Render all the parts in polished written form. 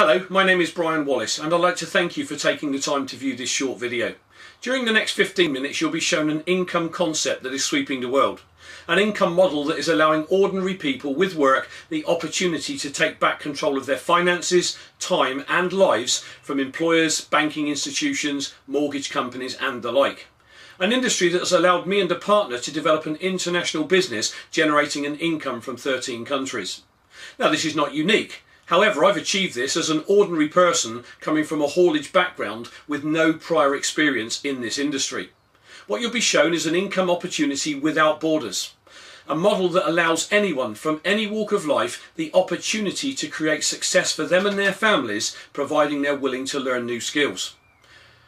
Hello, my name is Brian Wallace and I'd like to thank you for taking the time to view this short video. During the next 15 minutes you'll be shown an income concept that is sweeping the world. An income model that is allowing ordinary people with work the opportunity to take back control of their finances, time and lives from employers, banking institutions, mortgage companies and the like. An industry that has allowed me and a partner to develop an international business generating an income from 13 countries. Now this is not unique. However, I've achieved this as an ordinary person coming from a haulage background with no prior experience in this industry. What you'll be shown is an income opportunity without borders. A model that allows anyone from any walk of life the opportunity to create success for them and their families, providing they're willing to learn new skills.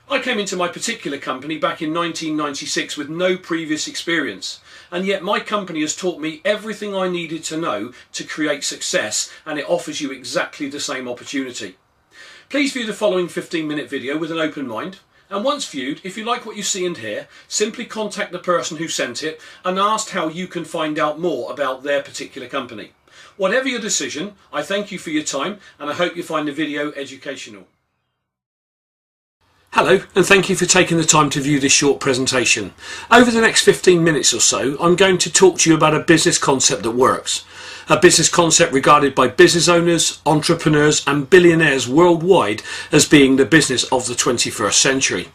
I came into my particular company back in 1996 with no previous experience, and yet my company has taught me everything I needed to know to create success, and it offers you exactly the same opportunity. Please view the following 15-minute video with an open mind, and once viewed, if you like what you see and hear, simply contact the person who sent it and ask how you can find out more about their particular company. Whatever your decision, I thank you for your time and I hope you find the video educational. Hello, and thank you for taking the time to view this short presentation. Over the next 15 minutes or so, I'm going to talk to you about a business concept that works. A business concept regarded by business owners, entrepreneurs and billionaires worldwide as being the business of the 21st century.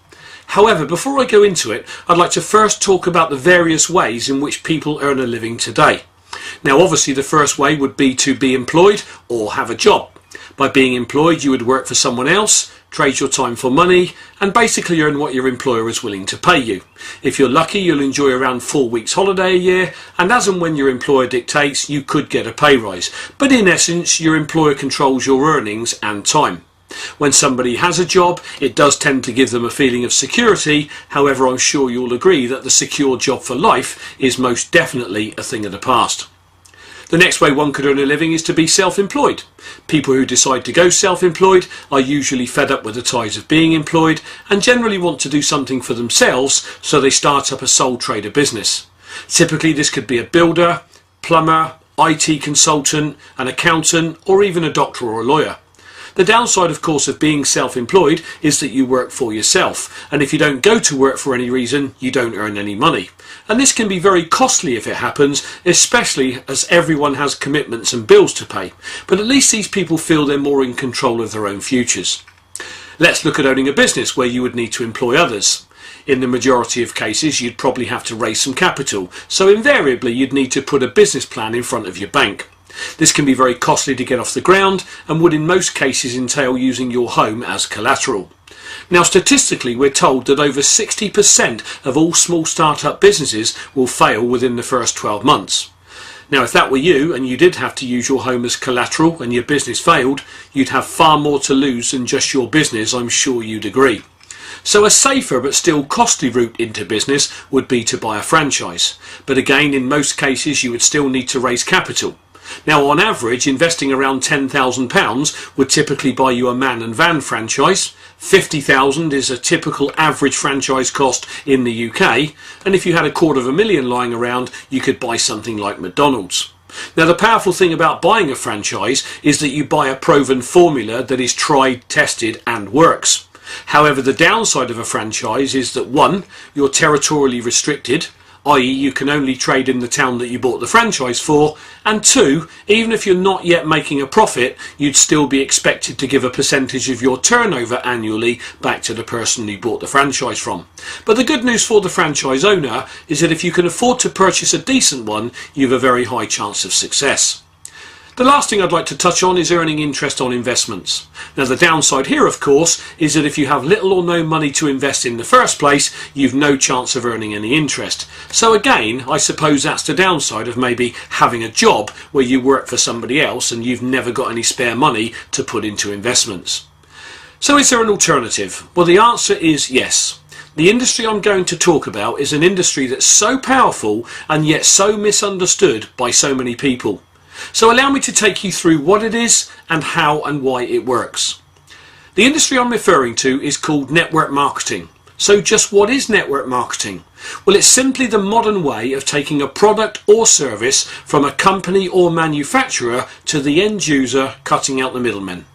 However, before I go into it, I'd like to first talk about the various ways in which people earn a living today. Now obviously the first way would be to be employed or have a job. By being employed you would work for someone else, trade your time for money and basically earn what your employer is willing to pay you. If you're lucky you'll enjoy around 4 weeks holiday a year, and as and when your employer dictates you could get a pay rise, but in essence your employer controls your earnings and time. When somebody has a job it does tend to give them a feeling of security, however I'm sure you'll agree that the secure job for life is most definitely a thing of the past. The next way one could earn a living is to be self-employed. People who decide to go self-employed are usually fed up with the ties of being employed and generally want to do something for themselves, so they start up a sole trader business. Typically this could be a builder, plumber, IT consultant, an accountant or even a doctor or a lawyer. The downside of course of being self-employed is that you work for yourself, and if you don't go to work for any reason you don't earn any money. And this can be very costly if it happens, especially as everyone has commitments and bills to pay, but at least these people feel they're more in control of their own futures. Let's look at owning a business where you would need to employ others. In the majority of cases you'd probably have to raise some capital, so invariably you'd need to put a business plan in front of your bank. This can be very costly to get off the ground and would in most cases entail using your home as collateral. Now statistically we're told that over 60% of all small start-up businesses will fail within the first 12 months. Now if that were you and you did have to use your home as collateral and your business failed, you'd have far more to lose than just your business, I'm sure you'd agree. So a safer but still costly route into business would be to buy a franchise, but again in most cases you would still need to raise capital. Now on average investing around £10,000 would typically buy you a man and van franchise. £50,000 is a typical average franchise cost in the UK, and if you had £250,000 lying around you could buy something like McDonald's. Now the powerful thing about buying a franchise is that you buy a proven formula that is tried, tested and works. However, the downside of a franchise is that 1, you're territorially restricted, i.e. you can only trade in the town that you bought the franchise for, and 2, even if you're not yet making a profit, you'd still be expected to give a percentage of your turnover annually back to the person you bought the franchise from. But the good news for the franchise owner is that if you can afford to purchase a decent one, you have a very high chance of success. The last thing I'd like to touch on is earning interest on investments. Now the downside here of course is that if you have little or no money to invest in the first place, you've no chance of earning any interest. So again, I suppose that's the downside of maybe having a job where you work for somebody else and you've never got any spare money to put into investments. So is there an alternative? Well, the answer is yes. The industry I'm going to talk about is an industry that's so powerful and yet so misunderstood by so many people. So allow me to take you through what it is and how and why it works. The industry I'm referring to is called network marketing. So just what is network marketing? Well, it's simply the modern way of taking a product or service from a company or manufacturer to the end user, cutting out the middlemen.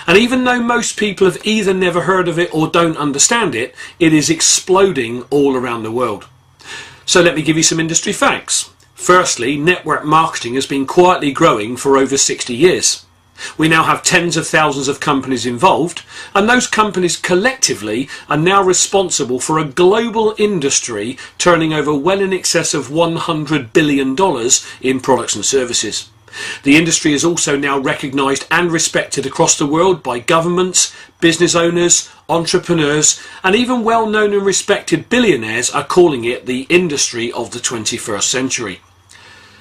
And even though most people have either never heard of it or don't understand it, it is exploding all around the world. So let me give you some industry facts. Firstly, network marketing has been quietly growing for over 60 years. We now have tens of thousands of companies involved, and those companies collectively are now responsible for a global industry turning over well in excess of $100 billion in products and services. The industry is also now recognised and respected across the world by governments, business owners, entrepreneurs, and even well-known and respected billionaires are calling it the industry of the 21st century.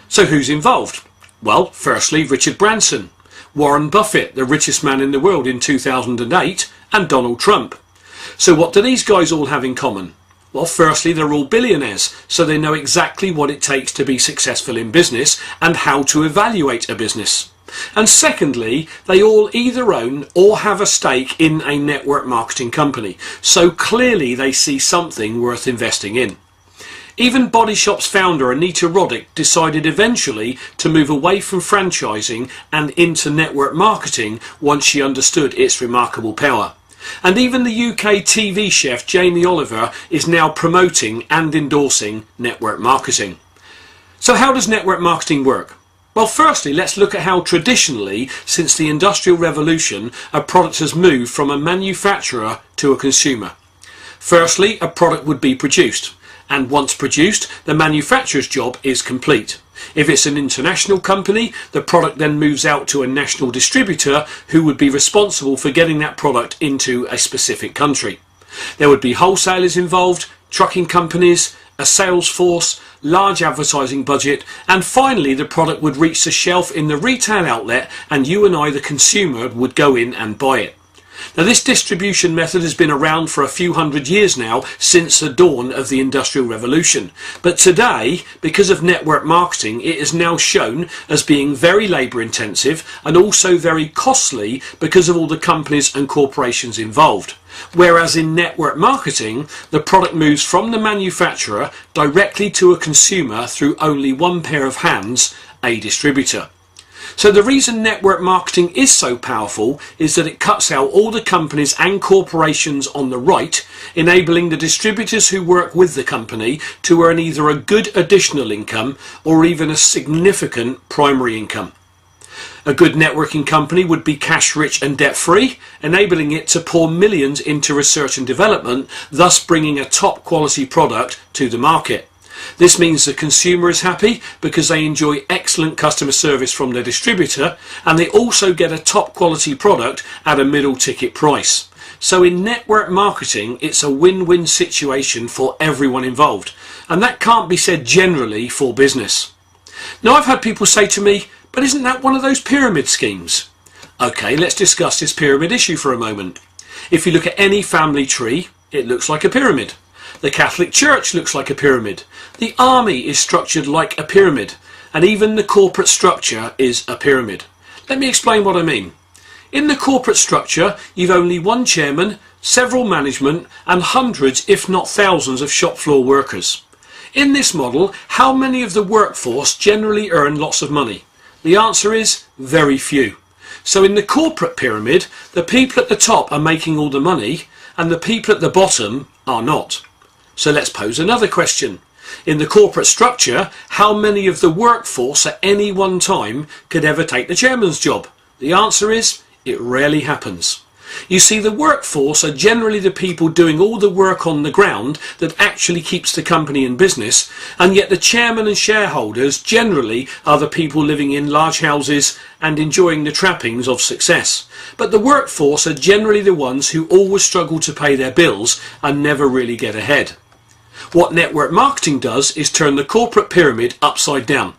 So who's involved? Well, firstly, Richard Branson, Warren Buffett, the richest man in the world in 2008, and Donald Trump. So what do these guys all have in common? Well, firstly, they're all billionaires, so they know exactly what it takes to be successful in business and how to evaluate a business. And secondly, they all either own or have a stake in a network marketing company, so clearly they see something worth investing in. Even Body Shop's founder Anita Roddick decided eventually to move away from franchising and into network marketing once she understood its remarkable power. And even the UK TV chef Jamie Oliver is now promoting and endorsing network marketing. So how does network marketing work? Well, firstly, let's look at how traditionally, since the Industrial Revolution, a product has moved from a manufacturer to a consumer. Firstly, a product would be produced, and once produced, the manufacturer's job is complete. If it's an international company, the product then moves out to a national distributor who would be responsible for getting that product into a specific country. There would be wholesalers involved, trucking companies, a sales force, large advertising budget, and finally the product would reach the shelf in the retail outlet and you and I, the consumer, would go in and buy it. Now, this distribution method has been around for a few hundred years now, since the dawn of the Industrial Revolution. But today, because of network marketing, it is now shown as being very labour intensive and also very costly because of all the companies and corporations involved. Whereas in network marketing, the product moves from the manufacturer directly to a consumer through only one pair of hands, a distributor. So the reason network marketing is so powerful is that it cuts out all the companies and corporations on the right, enabling the distributors who work with the company to earn either a good additional income or even a significant primary income. A good networking company would be cash rich and debt free, enabling it to pour millions into research and development, thus bringing a top quality product to the market. This means the consumer is happy because they enjoy excellent customer service from their distributor, and they also get a top quality product at a middle ticket price. So in network marketing, it's a win-win situation for everyone involved, and that can't be said generally for business. Now, I've had people say to me, but isn't that one of those pyramid schemes? Okay, let's discuss this pyramid issue for a moment. If you look at any family tree, it looks like a pyramid. The Catholic Church looks like a pyramid. The army is structured like a pyramid. And even the corporate structure is a pyramid. Let me explain what I mean. In the corporate structure, you've only one chairman, several management, and hundreds, if not thousands, of shop floor workers. In this model, how many of the workforce generally earn lots of money? The answer is very few. So in the corporate pyramid, the people at the top are making all the money, and the people at the bottom are not. So let's pose another question. In the corporate structure, how many of the workforce at any one time could ever take the chairman's job? The answer is, it rarely happens. You see, the workforce are generally the people doing all the work on the ground that actually keeps the company in business, and yet the chairman and shareholders generally are the people living in large houses and enjoying the trappings of success. But the workforce are generally the ones who always struggle to pay their bills and never really get ahead. What network marketing does is turn the corporate pyramid upside down.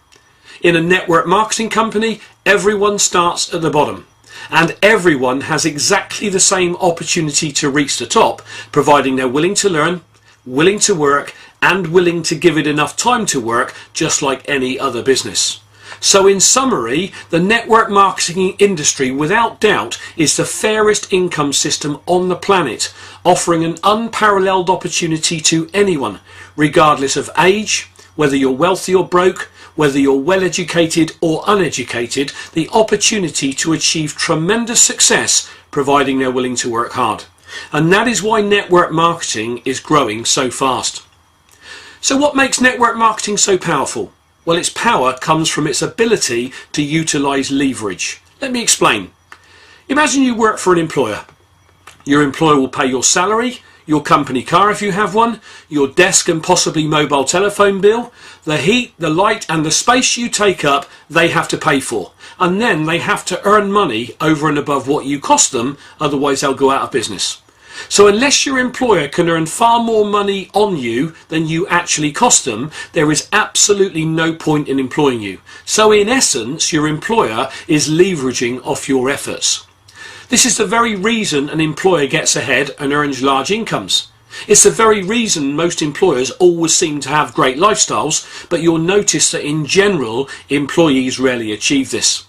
In a network marketing company, everyone starts at the bottom, and everyone has exactly the same opportunity to reach the top, providing they're willing to learn, willing to work, and willing to give it enough time to work, just like any other business. So in summary, the network marketing industry without doubt is the fairest income system on the planet, offering an unparalleled opportunity to anyone, regardless of age, whether you're wealthy or broke, whether you're well educated or uneducated, the opportunity to achieve tremendous success providing they're willing to work hard. And that is why network marketing is growing so fast. So what makes network marketing so powerful? Well, its power comes from its ability to utilize leverage. Let me explain. Imagine you work for an employer. Your employer will pay your salary, your company car if you have one, your desk and possibly mobile telephone bill, the heat, the light and the space you take up, they have to pay for. And then they have to earn money over and above what you cost them, otherwise they'll go out of business. So unless your employer can earn far more money on you than you actually cost them, there is absolutely no point in employing you. So in essence, your employer is leveraging off your efforts. This is the very reason an employer gets ahead and earns large incomes. It's the very reason most employers always seem to have great lifestyles, but you'll notice that in general, employees rarely achieve this.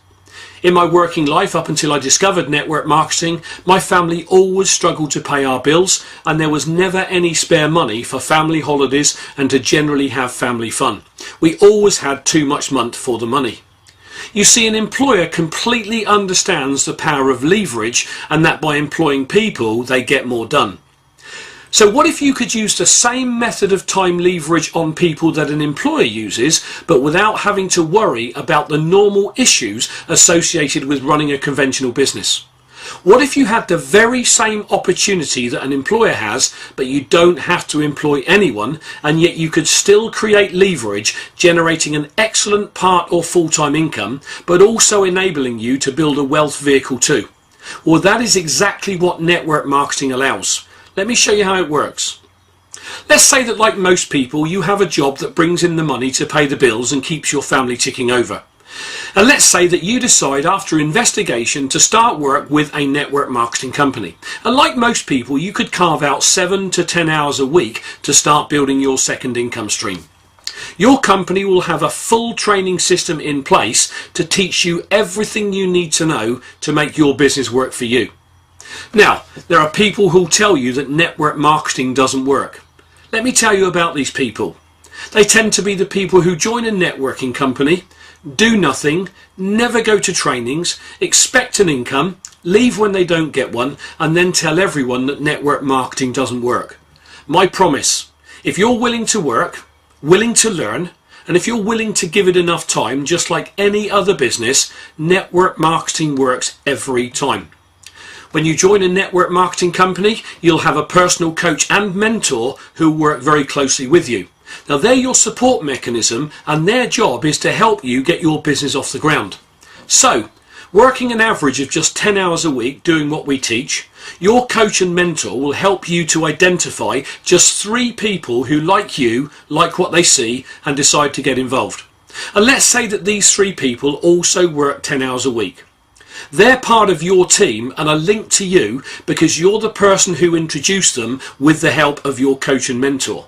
In my working life, up until I discovered network marketing, my family always struggled to pay our bills, and there was never any spare money for family holidays and to generally have family fun. We always had too much money for the money. You see, an employer completely understands the power of leverage and that by employing people, they get more done. So what if you could use the same method of time leverage on people that an employer uses, but without having to worry about the normal issues associated with running a conventional business? What if you had the very same opportunity that an employer has, but you don't have to employ anyone, and yet you could still create leverage, generating an excellent part or full-time income, but also enabling you to build a wealth vehicle too? Well, that is exactly what network marketing allows. Let me show you how it works. Let's say that, like most people, you have a job that brings in the money to pay the bills and keeps your family ticking over. And let's say that you decide after investigation to start work with a network marketing company. And like most people, you could carve out 7 to 10 hours a week to start building your second income stream. Your company will have a full training system in place to teach you everything you need to know to make your business work for you. Now, there are people who'll tell you that network marketing doesn't work. Let me tell you about these people. They tend to be the people who join a networking company, do nothing, never go to trainings, expect an income, leave when they don't get one, and then tell everyone that network marketing doesn't work. My promise, if you're willing to work, willing to learn, and if you're willing to give it enough time, just like any other business, network marketing works every time. When you join a network marketing company, you'll have a personal coach and mentor who work very closely with you. Now, they're your support mechanism, and their job is to help you get your business off the ground. So, working an average of just 10 hours a week doing what we teach, your coach and mentor will help you to identify just 3 people who, like you, like what they see and decide to get involved. And let's say that these 3 people also work 10 hours a week. They're part of your team and are linked to you because you're the person who introduced them with the help of your coach and mentor.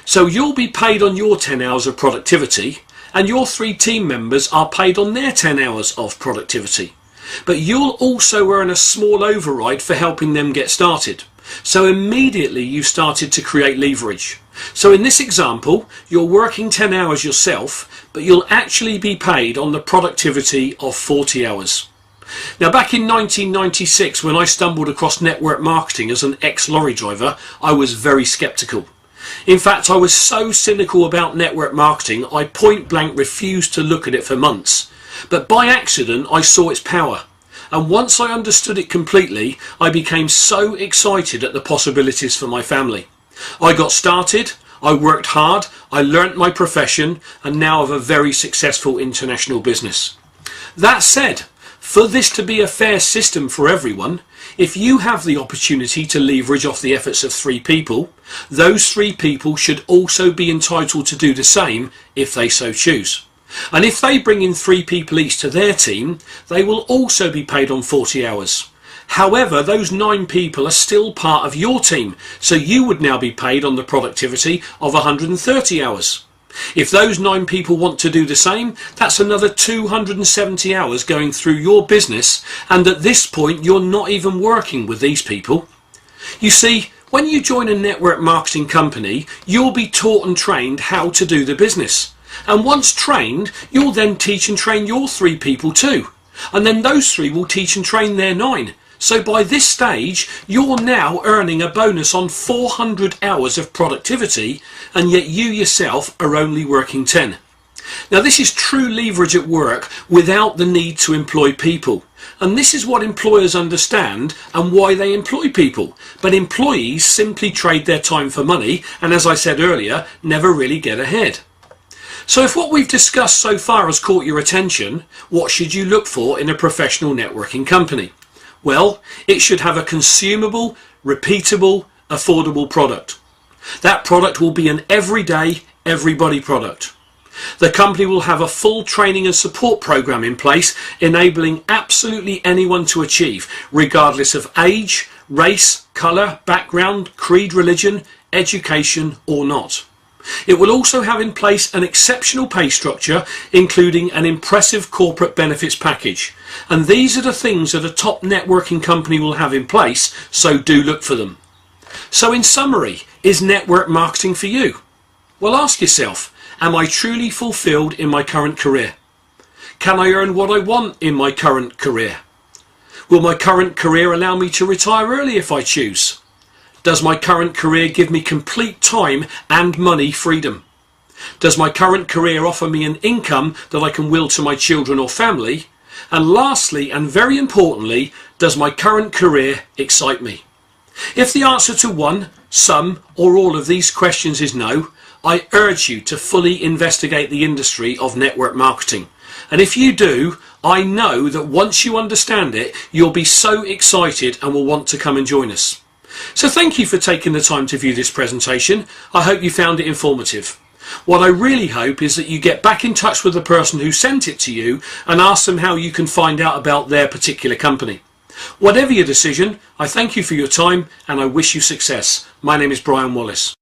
So you'll be paid on your 10 hours of productivity, and your 3 team members are paid on their 10 hours of productivity. But you'll also earn a small override for helping them get started. So immediately you started to create leverage. So in this example, you're working 10 hours yourself, but you'll actually be paid on the productivity of 40 hours. Now, back in 1996, when I stumbled across network marketing as an ex-lorry driver, I was very skeptical. In fact, I was so cynical about network marketing, I point blank refused to look at it for months. But by accident, I saw its power. And once I understood it completely, I became so excited at the possibilities for my family. I got started, I worked hard, I learnt my profession, and now have a very successful international business. That said, for this to be a fair system for everyone, if you have the opportunity to leverage off the efforts of 3 people, those 3 people should also be entitled to do the same if they so choose. And if they bring in 3 people each to their team, they will also be paid on 40 hours. However, those 9 people are still part of your team, so you would now be paid on the productivity of 130 hours. If those 9 people want to do the same, that's another 270 hours going through your business, and at this point you're not even working with these people. You see, when you join a network marketing company, you'll be taught and trained how to do the business. And once trained, you'll then teach and train your 3 people too. And then those 3 will teach and train their 9. So by this stage, you're now earning a bonus on 400 hours of productivity, and yet you yourself are only working 10. Now this is true leverage at work without the need to employ people. And this is what employers understand and why they employ people. But employees simply trade their time for money, and as I said earlier, never really get ahead. So if what we've discussed so far has caught your attention, what should you look for in a professional networking company? Well, it should have a consumable, repeatable, affordable product. That product will be an everyday, everybody product. The company will have a full training and support program in place, enabling absolutely anyone to achieve, regardless of age, race, colour, background, creed, religion, education or not. It will also have in place an exceptional pay structure, including an impressive corporate benefits package. And these are the things that a top networking company will have in place, so do look for them. So in summary, is network marketing for you? Well, ask yourself, am I truly fulfilled in my current career? Can I earn what I want in my current career? Will my current career allow me to retire early if I choose? Does my current career give me complete time and money freedom? Does my current career offer me an income that I can will to my children or family? And lastly, and very importantly, does my current career excite me? If the answer to one, some, or all of these questions is no, I urge you to fully investigate the industry of network marketing. And if you do, I know that once you understand it, you'll be so excited and will want to come and join us. So thank you for taking the time to view this presentation. I hope you found it informative. What I really hope is that you get back in touch with the person who sent it to you and ask them how you can find out about their particular company. Whatever your decision, I thank you for your time and I wish you success. My name is Brian Wallace.